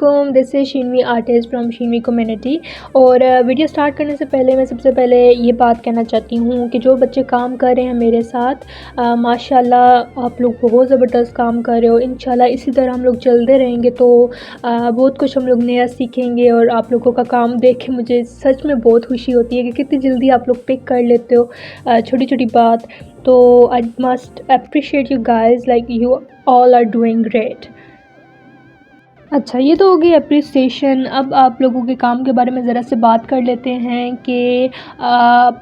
वालेकुम, this is Shinvi artist from Shinvi community. और video start करने से पहले मैं सबसे पहले ये बात कहना चाहती हूँ कि जो बच्चे काम कर रहे हैं मेरे साथ, माशाल्लाह आप लोग बहुत ज़बरदस्त काम कर रहे हो। इंशाल्लाह इसी तरह हम लोग चलते रहेंगे तो बहुत कुछ हम लोग नया सीखेंगे। और आप लोगों का काम देख के मुझे सच में बहुत खुशी होती है कि कितनी जल्दी आप लोग पिक कर लेते हो छोटी छोटी बात। तो I must appreciate you guys, like you all are doing great. अच्छा, ये तो हो गई एप्रिसिएशन। अब आप लोगों के काम के बारे में ज़रा से बात कर लेते हैं कि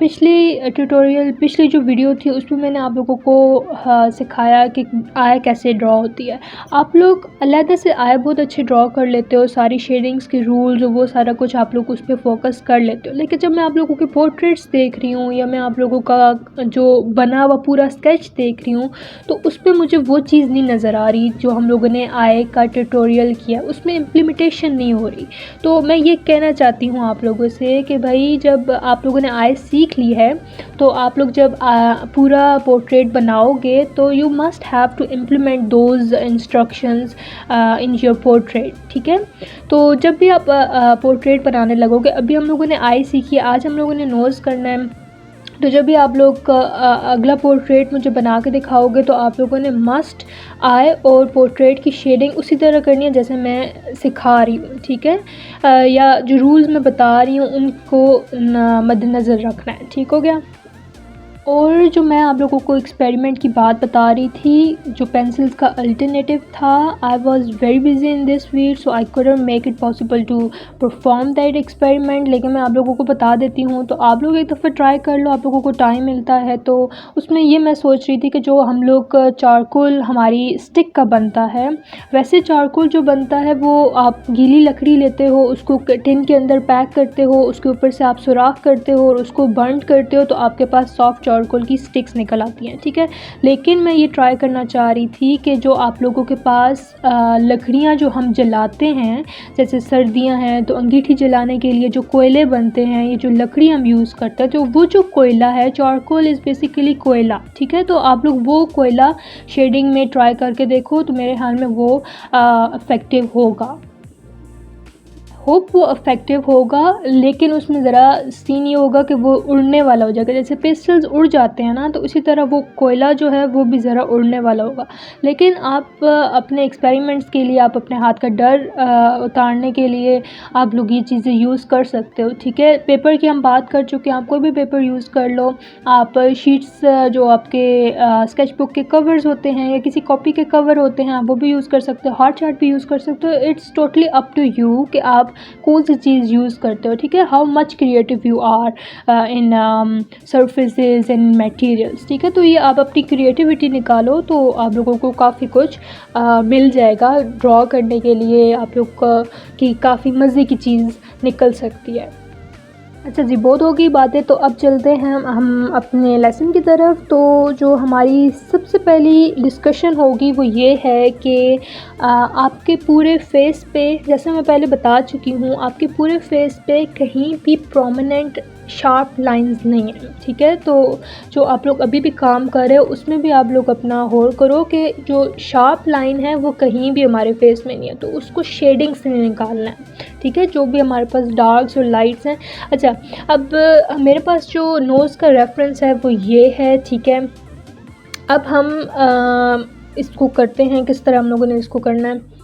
पिछली जो वीडियो थी उसमें मैंने आप लोगों को सिखाया कि आय कैसे ड्रॉ होती है। आप लोग अलग से आय बहुत अच्छे ड्रॉ कर लेते हो, सारी शेडिंग्स के रूल्स वो सारा कुछ आप लोग उस पर फोकस कर लेते हो। लेकिन जब मैं आप लोगों के पोर्ट्रेट्स देख रही हूँ या मैं आप लोगों का जो बना हुआ पूरा स्केच देख रही हूँ तो उस पर मुझे वो चीज़ नहीं नज़र आ रही जो हम लोगों ने आय का ट्यूटोरियल किया, उसमें इम्प्लीमेंटेशन नहीं हो रही। तो मैं ये कहना चाहती हूँ आप लोगों से कि भाई जब आप लोगों ने आय सीख ली है तो आप लोग जब पूरा पोर्ट्रेट बनाओगे तो you must have to implement those instructions in your portrait, ठीक है। तो जब भी आप पोर्ट्रेट बनाने लगोगे, अभी हम लोगों ने आय सीखी, आज हम लोगों ने नोज़ करना है। तो जब भी आप लोग अगला पोर्ट्रेट मुझे बना के दिखाओगे तो आप लोगों ने मस्ट आय और पोर्ट्रेट की शेडिंग उसी तरह करनी है जैसे मैं सिखा रही हूँ, ठीक है। या जो रूल्स मैं बता रही हूँ उनको मद्देनज़र रखना है, ठीक हो गया। और जो मैं आप लोगों को एक्सपेरिमेंट की बात बता रही थी, जो पेंसिल्स का अल्टरनेटिव था, I was very busy in this week so I couldn't make it possible to perform that experiment. लेकिन मैं आप लोगों को बता देती हूँ तो आप लोग एक दफ़ा ट्राई कर लो, आप लोगों को टाइम मिलता है तो। उसमें ये मैं सोच रही थी कि जो हम लोग चारकोल हमारी स्टिक का बनता है, वैसे चारकोल जो बनता है वो आप गीली लकड़ी लेते हो, उसको टिन के अंदर पैक करते हो, उसके ऊपर से आप सुराख करते हो और उसको बर्न करते हो तो आपके पास सॉफ्ट चारकोल की स्टिक्स निकल आती हैं, ठीक है। लेकिन मैं ये ट्राई करना चाह रही थी कि जो आप लोगों के पास लकड़ियाँ जो हम जलाते हैं, जैसे सर्दियाँ हैं तो अंगीठी जलाने के लिए जो कोयले बनते हैं, ये जो लकड़ी हम यूज़ करते हैं, तो वो जो कोयला है, चारकोल इज़ बेसिकली कोयला, ठीक है। तो आप लोग वो कोयला शेडिंग में ट्राई करके देखो तो मेरे ख्याल में वो इफ़ेक्टिव होगा, होप वो इफ़ेक्टिव होगा। लेकिन उसमें ज़रा सीन ये होगा कि वो उड़ने वाला हो जाएगा, जैसे पेस्टल्स उड़ जाते हैं ना, तो उसी तरह वो कोयला जो है वो भी ज़रा उड़ने वाला होगा। लेकिन आप अपने एक्सपेरिमेंट्स के लिए, आप अपने हाथ का डर उतारने के लिए आप लोग ये चीज़ें यूज़ कर सकते हो, ठीक है। पेपर की हम बात कर चुके हैं, आप कोई भी पेपर यूज़ कर लो। आप शीट्स जो आपके स्केच बुक के कवर्स होते हैं या किसी कॉपी के कवर होते हैं, आप वो भी यूज़ कर सकते हो, हार्ट चार्ट भी यूज़ कर सकते हो। It's totally up to you कि आप कौन सी चीज़ यूज़ करते हो, ठीक है। How much creative you are in surfaces and materials, ठीक है। तो ये आप अपनी क्रिएटिविटी निकालो तो आप लोगों को काफ़ी कुछ मिल जाएगा ड्रॉ करने के लिए, आप लोग की काफ़ी मज़े की चीज़ निकल सकती है। अच्छा जी, बहुत हो गई बातें, तो अब चलते हैं हम अपने लेसन की तरफ। तो जो हमारी सबसे पहली डिस्कशन होगी वो ये है कि आपके पूरे फेस पे, जैसे मैं पहले बता चुकी हूँ, आपके पूरे फेस पे कहीं भी प्रोमिनेंट शार्प लाइंस नहीं है, ठीक है। तो जो आप लोग अभी भी काम कर रहे हो उसमें भी आप लोग अपना गौर करो कि जो शार्प लाइन है वो कहीं भी हमारे फेस में नहीं है, तो उसको शेडिंग से निकालना है, ठीक है। जो भी हमारे पास डार्क्स और लाइट्स हैं। अच्छा, अब मेरे पास जो नोज़ का रेफरेंस है वो ये है, ठीक है। अब हम इसको करते हैं, किस तरह हम लोगों ने इसको करना है।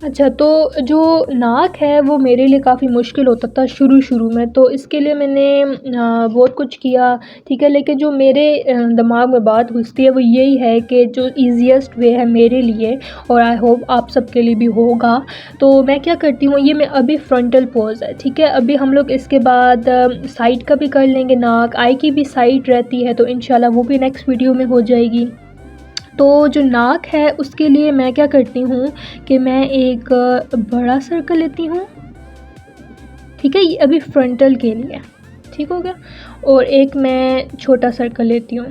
अच्छा, तो जो नाक है वो मेरे लिए काफ़ी मुश्किल होता था शुरू में, तो इसके लिए मैंने बहुत कुछ किया, ठीक है। लेकिन जो मेरे दिमाग में बात घुसती है वो यही है कि जो ईज़ीएस्ट वे है मेरे लिए, और आई होप आप सबके लिए भी होगा, तो मैं क्या करती हूँ, ये मैं अभी फ्रंटल पोज़ है, ठीक है। अभी हम लोग इसके बाद साइड का भी कर लेंगे, नाक आई की भी साइड रहती है, तो इंशाल्लाह वो भी नेक्स्ट वीडियो में हो जाएगी। तो जो नाक है उसके लिए मैं क्या करती हूँ कि मैं एक बड़ा सर्कल लेती हूँ, ठीक है। ये अभी फ्रंटल के लिए, ठीक हो गया। और एक मैं छोटा सर्कल लेती हूँ,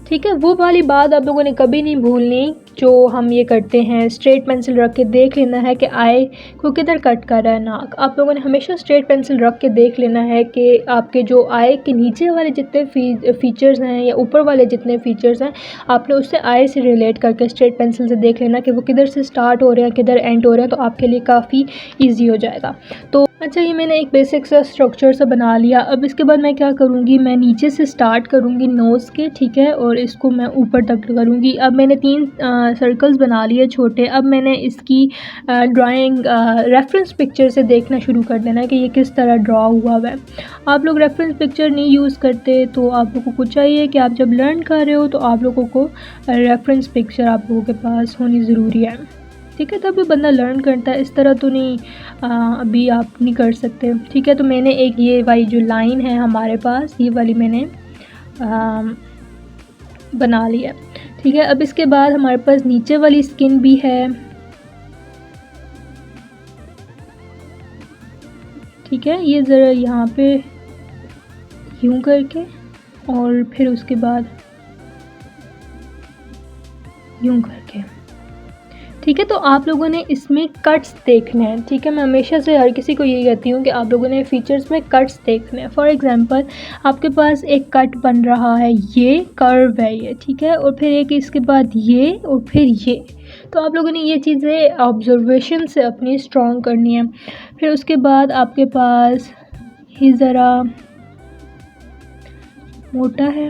ठीक है। वो वाली बात आप लोगों ने कभी नहीं भूलनी जो हम ये करते हैं, स्ट्रेट पेंसिल रख के देख लेना है कि आई को किधर कट कर रहा है नाक। आप लोगों ने हमेशा स्ट्रेट पेंसिल रख के देख लेना है कि आपके जो आई के नीचे वाले जितने फीचर्स हैं या ऊपर वाले जितने फीचर्स हैं, आपने उससे आई से रिलेट करके स्ट्रेट पेंसिल से देख लेना कि वो किधर से स्टार्ट हो रहे हैं, किधर एंड हो रहे हैं, तो आपके लिए काफ़ी ईजी हो जाएगा। तो अच्छा, ये मैंने एक बेसिक सा स्ट्रक्चर सा बना लिया। अब इसके बाद मैं क्या करूँगी, मैं नीचे से स्टार्ट करूँगी नोज़ के, ठीक है, और इसको मैं ऊपर तक करूँगी। अब मैंने 3 सर्कल्स बना लिए छोटे। अब मैंने इसकी ड्राइंग रेफरेंस पिक्चर से देखना शुरू कर देना है कि ये किस तरह ड्रॉ हुआ हुआ है। आप लोग रेफरेंस पिक्चर नहीं यूज़ करते, तो आप लोगों को चाहिए कि आप जब लर्न कर रहे हो तो आप लोगों को रेफरेंस पिक्चर आप लोगों के पास होनी ज़रूरी है, ठीक है। तब बंदा लर्न करता है, इस तरह तो नहीं अभी आप नहीं कर सकते, ठीक है। तो मैंने एक ये वाली जो लाइन है हमारे पास, ये वाली मैंने बना लिया, ठीक है। अब इसके बाद हमारे पास नीचे वाली स्किन भी है, ठीक है। ये ज़रा यहाँ पे यूँ करके और फिर उसके बाद यूँ करके, ठीक है। तो आप लोगों ने इसमें कट्स देखने हैं, ठीक है। मैं हमेशा से हर किसी को यही कहती हूँ कि आप लोगों ने फीचर्स में कट्स देखने हैं। फॉर एग्जांपल आपके पास एक कट बन रहा है, ये कर्व है ये, ठीक है, और फिर एक इसके बाद ये और फिर ये। तो आप लोगों ने ये चीज़ें ऑब्जर्वेशन से अपनी स्ट्रॉन्ग करनी है। फिर उसके बाद आपके पास ये ज़रा मोटा है,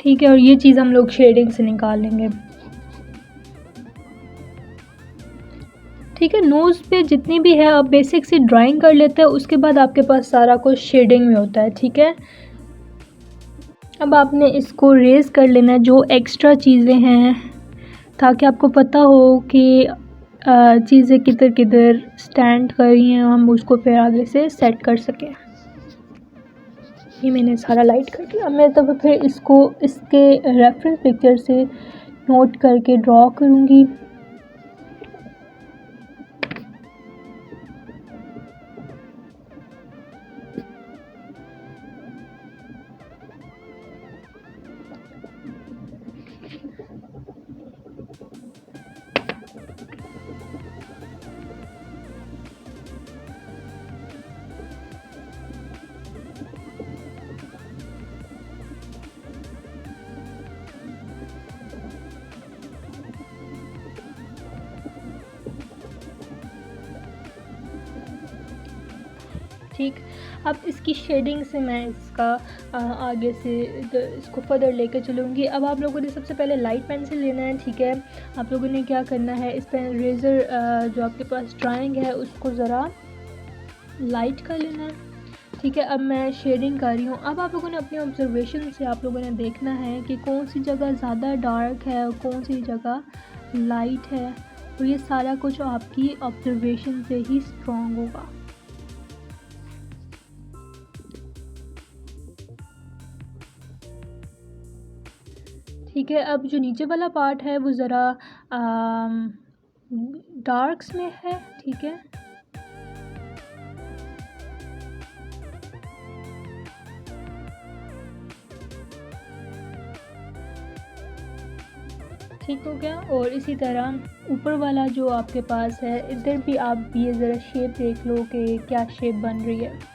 ठीक है, और ये चीज़ हम लोग शेडिंग से निकाल लेंगे, ठीक है। नोज़ पे जितनी भी है आप बेसिक सी ड्राइंग कर लेते हैं, उसके बाद आपके पास सारा कुछ शेडिंग में होता है, ठीक है। अब आपने इसको रेज़ कर लेना है जो एक्स्ट्रा चीज़ें हैं, ताकि आपको पता हो कि चीज़ें किधर किधर स्टैंड कर रही हैं, हम उसको फिर आगे से सेट कर सकें। ये मैंने सारा लाइट कर दिया। अब मैं तब फिर इसको इसके रेफरेंस पिक्चर से नोट करके ड्रॉ करूँगी। ठीक, अब इसकी शेडिंग से मैं इसका आगे से इसको फर्दर लेके चलूँगी। अब आप लोगों ने सबसे पहले लाइट पेंसिल लेना है, ठीक है। आप लोगों ने क्या करना है, इस पेन रेज़र जो आपके पास ड्राइंग है उसको ज़रा लाइट कर लेना है, ठीक है। अब मैं शेडिंग कर रही हूँ। अब आप लोगों ने अपनी ऑब्जर्वेशन से आप लोगों ने देखना है कि कौन सी जगह ज़्यादा डार्क है और कौन सी जगह लाइट है, और ये सारा कुछ आपकी ऑब्जर्वेशन से ही स्ट्रॉन्ग होगा। ठीक है, अब जो नीचे वाला पार्ट है वो ज़रा डार्क्स में है, ठीक है। ठीक हो गया। और इसी तरह ऊपर वाला जो आपके पास है, इधर भी आप ये ज़रा शेप देख लो कि क्या शेप बन रही है।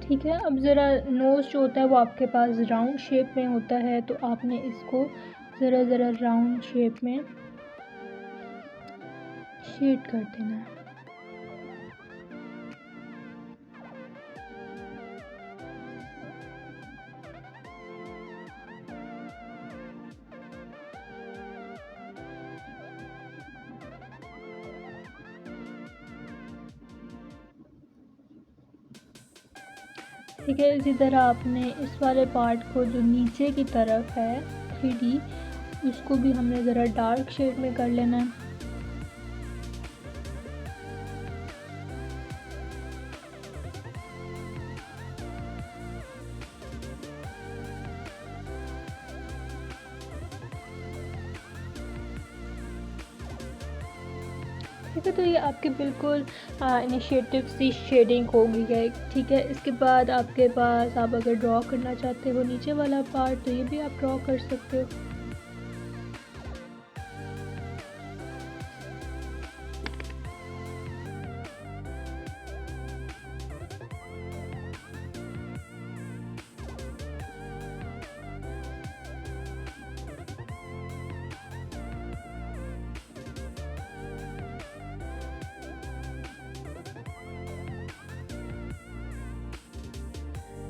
ठीक है, अब ज़रा नोज़ जो होता है वो आपके पास राउंड शेप में होता है, तो आपने इसको ज़रा ज़रा राउंड शेप में शेड कर देना है। ठीक है, इसी तरह आपने इस वाले पार्ट को जो नीचे की तरफ है 3D, उसको भी हमने ज़रा डार्क शेड में कर लेना है। ठीक है, तो ये आपकी बिल्कुल इनिशिएटिव सी शेडिंग हो गई है। ठीक है, इसके बाद आपके पास, आप अगर ड्रॉ करना चाहते हो नीचे वाला पार्ट, तो ये भी आप ड्रॉ कर सकते हो।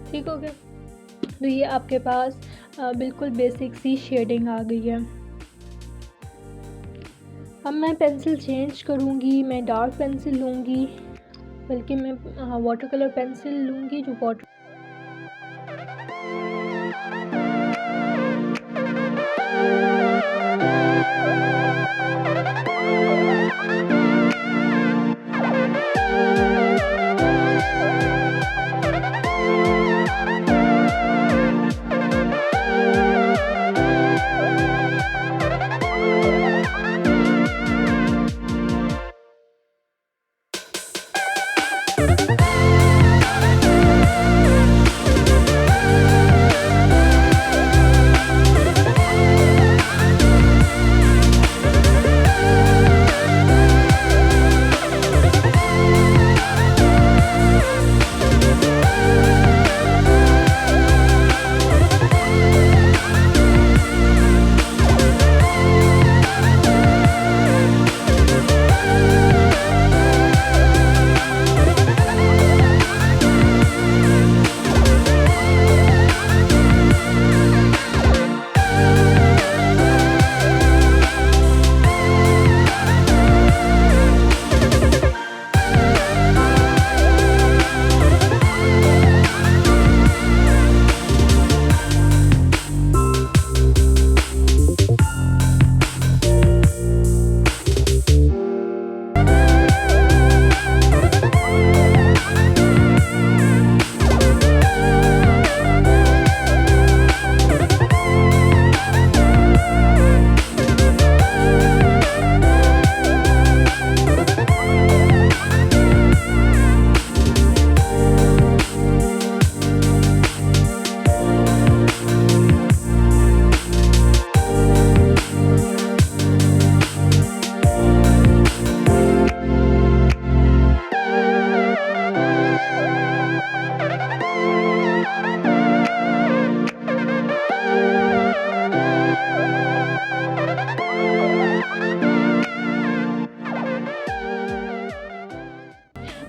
ठीक हो गया, तो ये आपके पास बिल्कुल बेसिक सी शेडिंग आ गई है। अब मैं पेंसिल चेंज करूँगी, मैं डार्क पेंसिल लूँगी, बल्कि मैं वाटर कलर पेंसिल लूँगी जो वाटर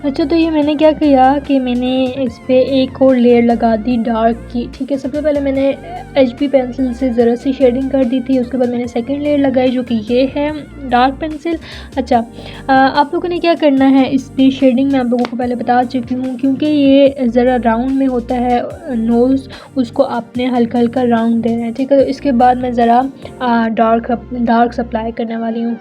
अच्छा, तो ये मैंने क्या किया कि मैंने इस पे एक और लेयर लगा दी डार्क की। ठीक है, सबसे पहले मैंने HB पेंसिल से ज़रा सी शेडिंग कर दी थी, उसके बाद मैंने सेकंड लेयर लगाई जो कि ये है डार्क पेंसिल। अच्छा, आप लोगों ने क्या करना है, इस पे शेडिंग मैं आप लोगों को पहले बता चुकी हूँ, क्योंकि ये ज़रा राउंड में होता है नोज़, उसको आपने हल्का हल्का राउंड देना है। ठीक है, तो इसके बाद मैं ज़रा डार्क सप्लाई करने वाली हूँ।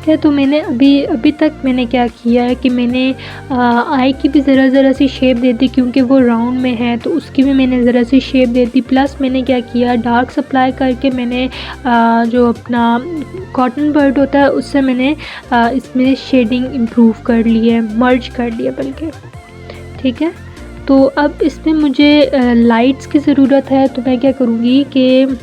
ठीक है, तो मैंने अभी तक मैंने क्या किया है कि मैंने आई की भी ज़रा सी शेप दे दी, क्योंकि वो राउंड में है तो उसकी भी मैंने ज़रा सी शेप दे दी। प्लस मैंने क्या किया, डार्क सप्लाई करके मैंने जो अपना कॉटन बर्ड होता है उससे मैंने इसमें शेडिंग इम्प्रूव कर ली है, मर्ज कर लिया बल्कि। ठीक है, तो अब इसमें मुझे लाइट्स की ज़रूरत है, तो मैं क्या करूँगी कि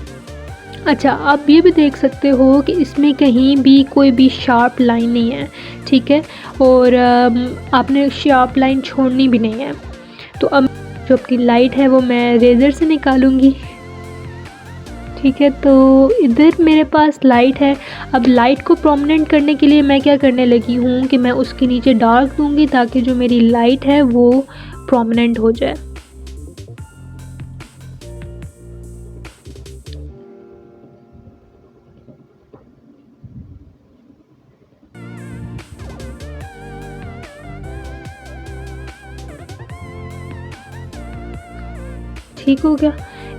अच्छा, आप ये भी देख सकते हो कि इसमें कहीं भी कोई भी शार्प लाइन नहीं है। ठीक है, और आपने शार्प लाइन छोड़नी भी नहीं है। तो अब जो आपकी लाइट है वो मैं रेज़र से निकालूंगी। ठीक है, तो इधर मेरे पास लाइट है। अब लाइट को प्रोमिनेंट करने के लिए मैं क्या करने लगी हूँ कि मैं उसके नीचे डार्क दूंगी, ताकि जो मेरी लाइट है वो प्रोमिनेंट हो जाए। ठीक हो गया।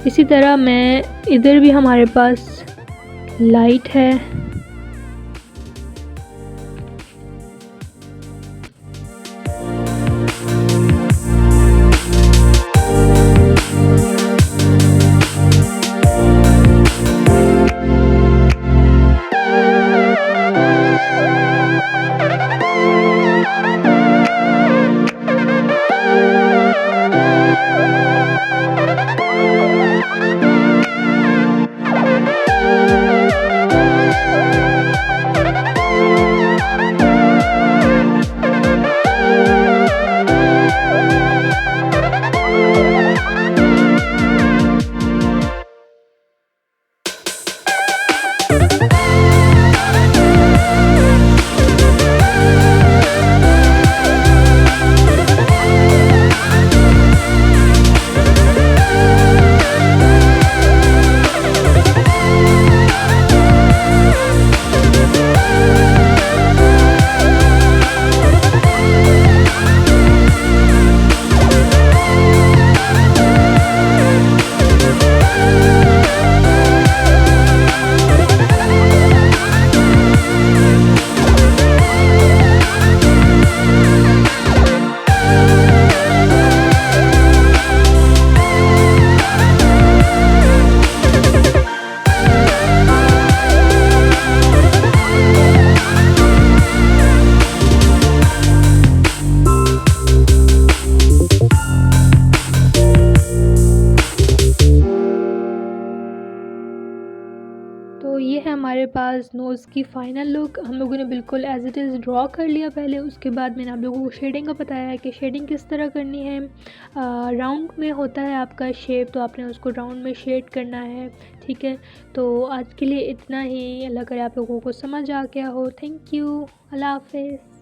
इसी तरह मैं इधर भी हमारे पास लाइट है। तो ये है हमारे पास नोज़ की फ़ाइनल लुक। हम लोगों ने बिल्कुल एज़ इट इज़ ड्रॉ कर लिया पहले, उसके बाद मैंने आप लोगों को शेडिंग का बताया है कि शेडिंग किस तरह करनी है। राउंड में होता है आपका शेप, तो आपने उसको राउंड में शेड करना है। ठीक है, तो आज के लिए इतना ही। अल्लाह करे आप लोगों को समझ आ गया हो। थैंक यू, अल्लाह हाफ़िज़।